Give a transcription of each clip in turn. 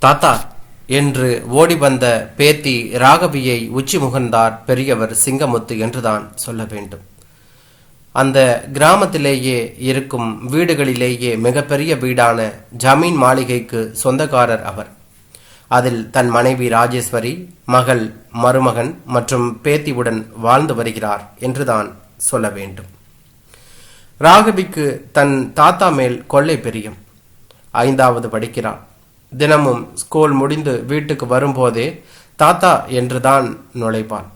தாத்தா என்று ஓடி வந்த பேத்தி ராகவியை உச்சி முகர்ந்தார் பெரியவர் சிங்கமுத்து என்றுதான் சொல்ல வேண்டும். அந்த கிராமத்திலேயே இருக்கும் வீடுகளிலேயே மிகப்பெரிய வீடான ஜமீன் மாளிகைக்கு சொந்தக்காரர் அவர். அதில் தன் மனைவி ராஜேஸ்வரி, மகள், மருமகன் மற்றும் பேத்தியுடன் வாழ்ந்து வருகிறார் என்றுதான் சொல்ல வேண்டும். ராகவிக்கு தன் தாத்தா மேல் கொள்ளை பிரியம். 5வது படிக்கிறார். தினமும் ஸ்கூல் முடிந்து வீட்டுக்கு வரும்போதே தாத்தா என்றுதான் நுழைப்பான்.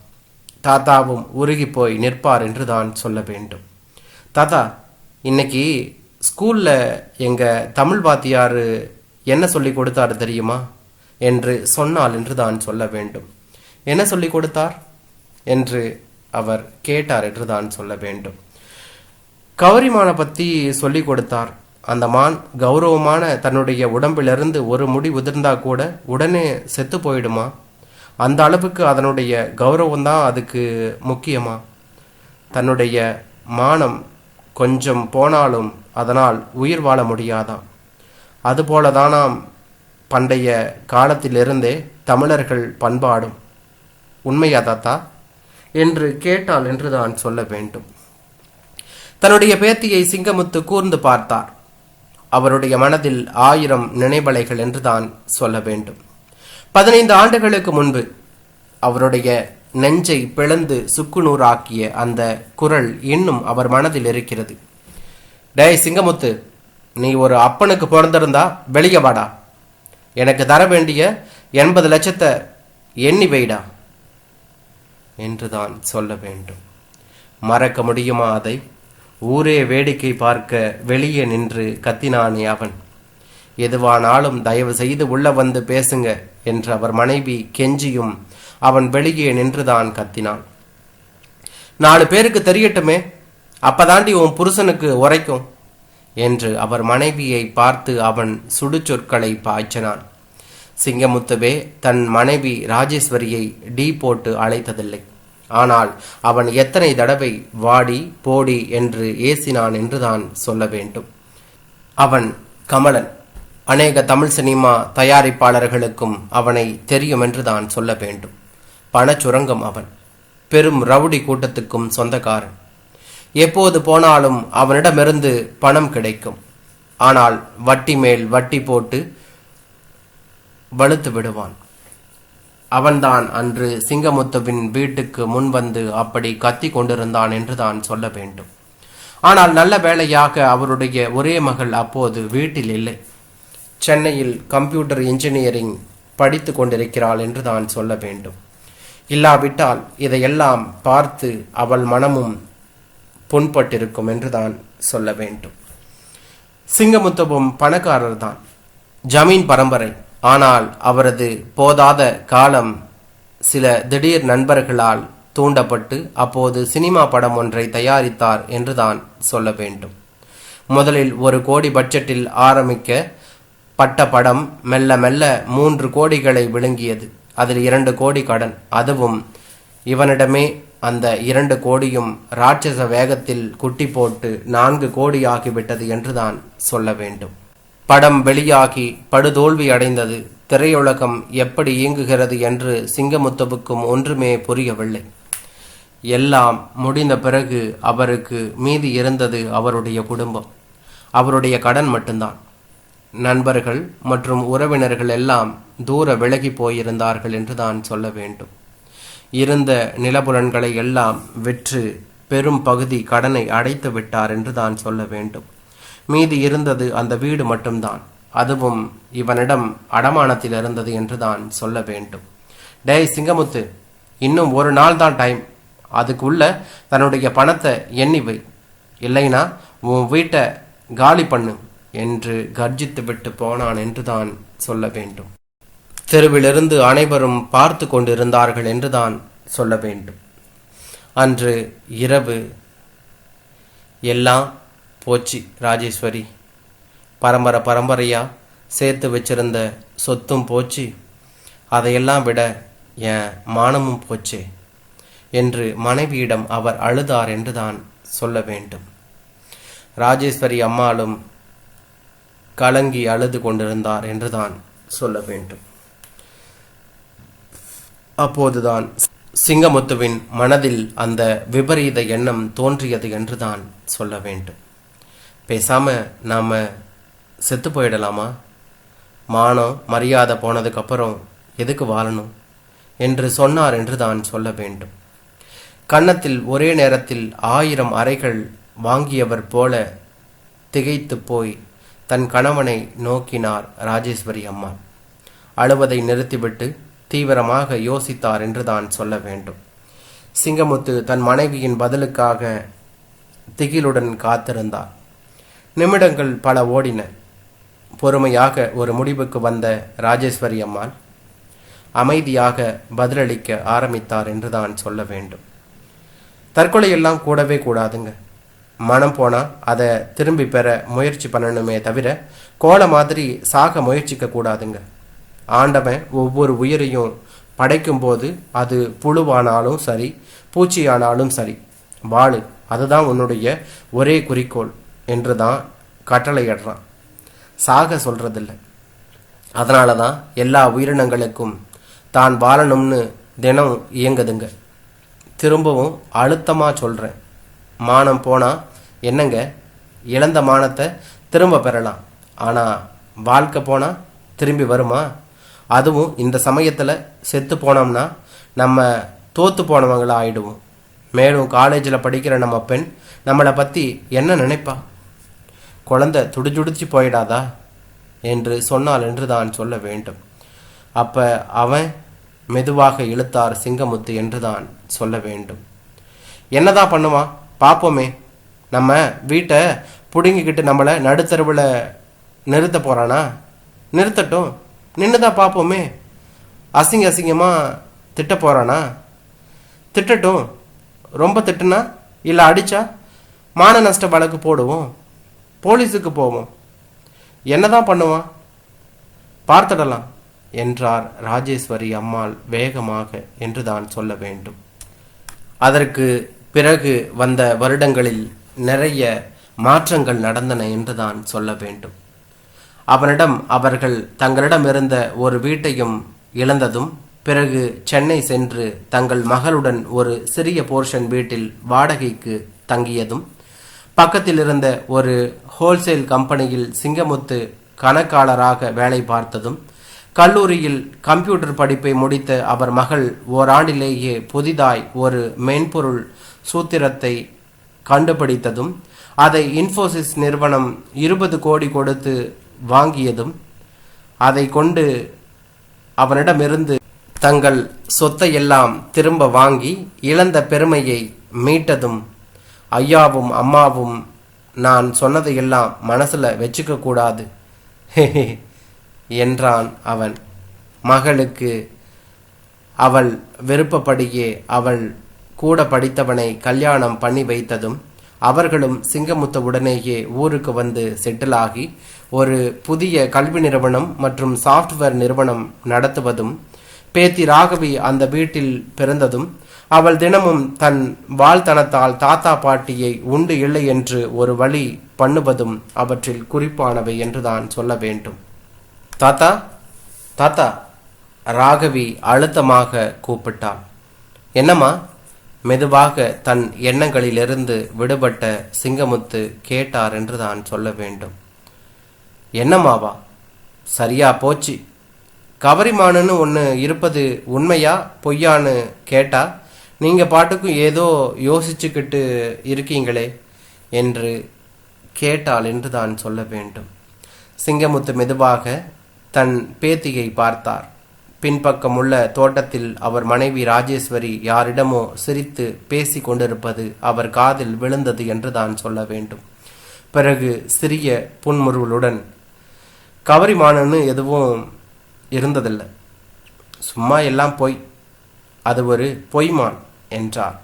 தாத்தாவும் உருகி போய் நிற்பார் என்றுதான் சொல்ல வேண்டும். தாத்தா, இன்னைக்கு ஸ்கூல்ல எங்க தமிழ் வாத்தியார் என்ன சொல்லி கொடுத்தார் தெரியுமா என்று சொன்னால் என்றுதான் சொல்ல வேண்டும். என்ன சொல்லி கொடுத்தார் என்று அவர் கேட்டார் என்றுதான் சொல்ல வேண்டும். கௌரிமானை பத்தி சொல்லி கொடுத்தார். அந்த மான் கௌரவமான தன்னுடைய உடம்பிலிருந்து ஒரு முடி உதிர்ந்தா கூட உடனே செத்து போயிடுமா? அந்த அளவுக்கு அதனுடைய கௌரவம் தான் அதுக்கு முக்கியமா? தன்னுடைய மானம் கொஞ்சம் போனாலும் அதனால் உயிர் வாழ முடியாதாம். அதுபோலதானாம் பண்டைய காலத்திலிருந்தே தமிழர்கள் பண்பாடும். உண்மையா தாத்தா என்று கேட்டால் என்றுதான் சொல்ல வேண்டும். தன்னுடைய பேத்தியை சிங்கமுத்து கூர்ந்து பார்த்தார். அவருடைய மனதில் 1000 நினைவலைகள் என்றுதான் சொல்ல வேண்டும். 15 ஆண்டுகளுக்கு முன்பு அவருடைய நெஞ்சை பிளந்து சுக்குநூறாக்கிய அந்த குரல் இன்னும் அவர் மனதில் இருக்கிறது. டேய் சிங்கமுத்து, நீ ஒரு அப்பனுக்கு பிறந்திருந்தா வெளியே வாடா. எனக்கு தர வேண்டிய 80 லட்சத்தை எண்ணி வைடா என்றுதான் சொல்ல வேண்டும். மறக்க முடியுமா அதை? ஊரே வேடிக்கை பார்க்க வெளியே நின்று கத்தினானே அவன். எதுவானாலும் தயவு செய்து உள்ள வந்து பேசுங்க என்று அவர் மனைவி கெஞ்சியும் அவன் வெளியே நின்றுதான் கத்தினான். 4 பேருக்கு தெரியட்டுமே, அப்பதாண்டி உன் புருஷனுக்கு உரைக்கும் என்று அவர் மனைவியை பார்த்து அவன் சுடுச்சொற்களை பாய்ச்சினான். சிங்கமுத்துவே தன் மனைவி ராஜேஸ்வரியை டீ போட்டு அழைத்ததில்லை. ஆனால் அவன் எத்தனை தடவை வாடி போடி என்று ஏசினான் என்றுதான் சொல்ல வேண்டும். அவன் கமலன். அநேக தமிழ் சினிமா தயாரிப்பாளர்களுக்கும் அவனை தெரியும் என்றுதான் சொல்ல வேண்டும். பணச்சுரங்கம் அவன். பெரும் ரவுடி கூட்டத்துக்கும் சொந்தக்காரன். எப்போது போனாலும் அவனிடமிருந்து பணம் கிடைக்கும். ஆனால் வட்டி மேல் வட்டி போட்டு வலுத்து விடுவான். அவன்தான் அன்று சிங்கமுத்துவின் வீட்டுக்கு முன்வந்து அப்படி கத்தி கொண்டிருந்தான் என்றுதான் சொல்ல வேண்டும். ஆனால் நல்ல வேளையாக அவருடைய ஒரே மகள் அப்போது வீட்டில் இல்லை. சென்னையில் கம்ப்யூட்டர் இன்ஜினியரிங் படித்து கொண்டிருக்கிறாள் என்றுதான் சொல்ல வேண்டும். இல்லாவிட்டால் இதையெல்லாம் பார்த்து அவள் மனமும் புண்பட்டிருக்கும் என்றுதான் சொல்ல வேண்டும். சிங்கமுத்துவும் பணக்காரர் தான், ஜமீன் பரம்பரை. ஆனால் அவரது போதாத காலம் சில திடீர் நண்பர்களால் தூண்டப்பட்டு அப்போது சினிமா படம் ஒன்றை தயாரித்தார் என்றுதான் சொல்ல வேண்டும். முதலில் 1 கோடி பட்ஜெட்டில் ஆரம்பிக்க பட்ட படம் மெல்ல மெல்ல 3 கோடிகளை விழுங்கியது. அதில் 2 கோடி கடன். அதுவும் இவனிடமே. அந்த 2 கோடியும் ராட்சச வேகத்தில் குட்டி போட்டு 4 கோடி ஆகிவிட்டது என்றுதான் சொல்ல வேண்டும். படம் வெளியாகி படுதோல்வி அடைந்தது. திரையுலகம் எப்படி இயங்குகிறது என்று சிங்கமுத்துவுக்கும் ஒன்றுமே புரியவில்லை. எல்லாம் முடிந்த பிறகு அவருக்கு மீதி இருந்தது அவருடைய குடும்பம், அவருடைய கடன் மட்டும்தான். நண்பர்கள் மற்றும் உறவினர்கள் எல்லாம் தூர விலகி போயிருந்தார்கள் என்றுதான் சொல்ல வேண்டும். இருந்த நிலபுலன்களை எல்லாம் விற்று பெரும் பகுதி கடனை அடைத்து விட்டார் என்றுதான் சொல்ல வேண்டும். மீதி இருந்தது அந்த வீடு மட்டும்தான். அதுவும் இவனிடம் அடமானத்தில் இருந்தது என்றுதான் சொல்ல வேண்டும். டேய் சிங்கமுத்து, இன்னும் 1 நாள் தான் டைம். அதுக்குள்ள தன்னுடைய பணத்தை எண்ணி வை, இல்லைனா உன் வீட்டை காலி பண்ணு என்று கர்ஜித்து விட்டு போனான் என்றுதான் சொல்ல வேண்டும். தெருவிலிருந்து அனைவரும் பார்த்து கொண்டிருந்தார்கள் என்றுதான் சொல்ல வேண்டும். அன்று இரவு எல்லாம் போச்சு ராஜேஸ்வரி. பரம்பரையா சேர்த்து வச்சிருந்த சொத்தும் போச்சு, அதையெல்லாம் விட என் மானமும் போச்சே என்று மனைவியிடம் அவர் அழுதார் என்றுதான் சொல்ல வேண்டும். ராஜேஸ்வரி அம்மாளும் கலங்கி அழுது கொண்டிருந்தார் என்றுதான் சொல்ல வேண்டும். அப்போதுதான் சிங்கமுத்துவின் மனதில் அந்த விபரீத எண்ணம் தோன்றியது என்றுதான் சொல்ல வேண்டும். பேசாம நாம செத்து போயிடலாமா? மானம் மரியாதை போனதுக்கப்புறம் எதுக்கு வாழணும் என்று சொன்னார் என்று தான் சொல்ல வேண்டும். கன்னத்தில் ஒரே நேரத்தில் 1000 அறைகள் வாங்கியவர் போல திகைத்து போய் தன் கணவனை நோக்கினார் ராஜேஸ்வரி அம்மாள். அழுவதை நிறுத்திவிட்டு தீவிரமாக யோசித்தார் என்று தான் சொல்ல வேண்டும். சிங்கமுத்து தன் மனைவியின் பதிலுக்காக திகிலுடன் காத்திருந்தார். நிமிடங்கள் பல ஓடின. பொறுமையாக ஒரு முடிவுக்கு வந்த ராஜேஸ்வரி அம்மாள் அமைதியாக பதிலளிக்க ஆரம்பித்தார் என்று தான் சொல்ல வேண்டும். தற்கொலையெல்லாம் கூடவே கூடாதுங்க. மனம் போனா அதை திரும்பி பெற முயற்சி பண்ணணுமே தவிர கோலை மாதிரி சாக முயற்சிக்க கூடாதுங்க. ஆண்டவன் ஒவ்வொரு உயிரையும் படைக்கும் போது அது புழுவானாலும் சரி, பூச்சியானாலும் சரி, வாழு, அதுதான் உன்னுடைய ஒரே குறிக்கோள் என்று தான் கட்டளையிடுறான். சாக சொல்றதில்லை. அதனால தான் எல்லா உயிரினங்களுக்கும் தான் வாழணும்னு தினம் இயங்குதுங்க. திரும்பவும் அழுத்தமாக சொல்கிறேன், மானம் போனால் என்னங்க, இழந்த மானத்தை திரும்ப பெறலாம். ஆனால் வாழ்க்கை போனால் திரும்பி வருமா? அதுவும் இந்த சமயத்தில் செத்து போனோம்னா நம்ம தோற்று போனவங்களா ஆயிடுவோம். மேலும் காலேஜில் படிக்கிற நம்ம பெண் நம்மளை பற்றி என்ன நினைப்பா? குழந்தை துடிச்சுடிச்சு போயிடாதா என்று சொன்னால் என்று தான் சொல்ல வேண்டும். அப்போ அவன் மெதுவாக இழுத்தார் சிங்கமுத்து என்று தான் சொல்ல வேண்டும். என்னதான் பண்ணுவான் பார்ப்போமே. நம்ம வீட்டை பிடுங்கிக்கிட்டு நம்மளை நடுத்தருவில் நிறுத்த போகிறானா? நிறுத்தட்டும், நின்றுதான் பார்ப்போமே. அசிங்கமாக திட்ட போகிறானா? திட்டட்டும். ரொம்ப திட்டுனா இல்லை அடித்தா மான நஷ்ட வழக்கு போடுவோம், போலீஸுக்கு போவோம். என்னதான் பண்ணுவான் பார்த்துடலாம் என்றார் ராஜேஸ்வரி அம்மாள் வேகமாக என்று தான் சொல்ல வேண்டும். அதற்கு பிறகு வந்த வருடங்களில் நிறைய மாற்றங்கள் நடந்தன என்று தான் சொல்ல வேண்டும். அவனிடம் அவர்கள் தங்களிடம் இருந்த ஒரு வீட்டையும் இழந்ததும், பிறகு சென்னை சென்று தங்கள் மகளுடன் ஒரு சிறிய போர்ஷன் வீட்டில் வாடகைக்கு தங்கியதும், பக்கத்தில் இருந்த ஒரு ஹோல்சேல் கம்பெனியில் சிங்கமுத்து கணக்காளராக வேலை பார்த்ததும், கல்லூரியில் கம்ப்யூட்டர் படிப்பை முடித்த அவர் மகள் ஓராண்டிலேயே புதிதாய் ஒரு மென்பொருள் சூத்திரத்தை கண்டுபிடித்ததும், அதை இன்ஃபோசிஸ் நிறுவனம் 20 கோடி கொடுத்து வாங்கியதும், அதை கொண்டு அவனிடமிருந்து தங்கள் சொத்தை எல்லாம் திரும்ப வாங்கி இழந்த பெருமையை மீட்டதும், ஐயாவும் அம்மாவும் நான் சொன்னதையெல்லாம் மனசுல வச்சுக்க கூடாது என்றான் அவன். மகளுக்கு அவள் விருப்பப்படியே அவள் கூட படித்தவனை கல்யாணம் பண்ணி வைத்ததும், அவர்களும் சிங்கமுத்தவுடனேயே ஊருக்கு வந்து செட்டிலாகி ஒரு புதிய கல்வி நிறுவனம் மற்றும் சாஃப்ட்வேர் நிறுவனம் நடத்துவதும், பேத்தி ராகவி அந்த வீட்டில் பிறந்ததும், அவள் தினமும் தன் வாழ்த்தனத்தால் தாத்தா பாட்டியை உண்டு இல்லை என்று ஒரு வழி பண்ணுவதும் அவற்றில் குறிப்பானவை என்றுதான் சொல்ல வேண்டும். தாத்தா தாத்தா, ராகவி அழுத்தமாக கூப்பிட்டாள். என்னம்மா? மெதுவாக தன் எண்ணங்களிலிருந்து விடுபட்ட சிங்கமுத்து கேட்டார் என்று தான் சொல்ல வேண்டும். என்னம்மாவா? சரியா போச்சு. கவரிமானுன்னு ஒன்று இருப்பது உண்மையா பொய்யான்னு கேட்டா நீங்கள் பாட்டுக்கும் ஏதோ யோசிச்சுக்கிட்டு இருக்கீங்களே என்று கேட்டாள் என்று தான் சொல்ல வேண்டும். சிங்கமுத்து மெதுவாக தன் பேத்தியை பார்த்தார். பின்பக்கம் உள்ள தோட்டத்தில் அவர் மனைவி ராஜேஸ்வரி யாரிடமோ சிரித்து பேசி கொண்டிருப்பது அவர் காதில் விழுந்தது என்று தான் சொல்ல வேண்டும். பிறகு சிறிய புன்முறுவலுடன், கவரிமானன்னு எதுவும் இருந்ததில்லை, சும்மா எல்லாம் பொய், அது ஒரு பொய்மான் என்றார்.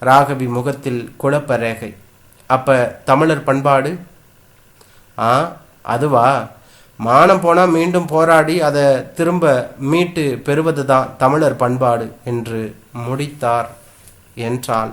ராகவி முகத்தில் குழப்ப ரேகை. அப்ப தமிழர் பண்பாடு? அதுவா? மானம் போனால் மீண்டும் போராடி அதை திரும்ப மீட்டு பெறுவது தான் தமிழர் பண்பாடு என்று முடித்தார் என்றான்.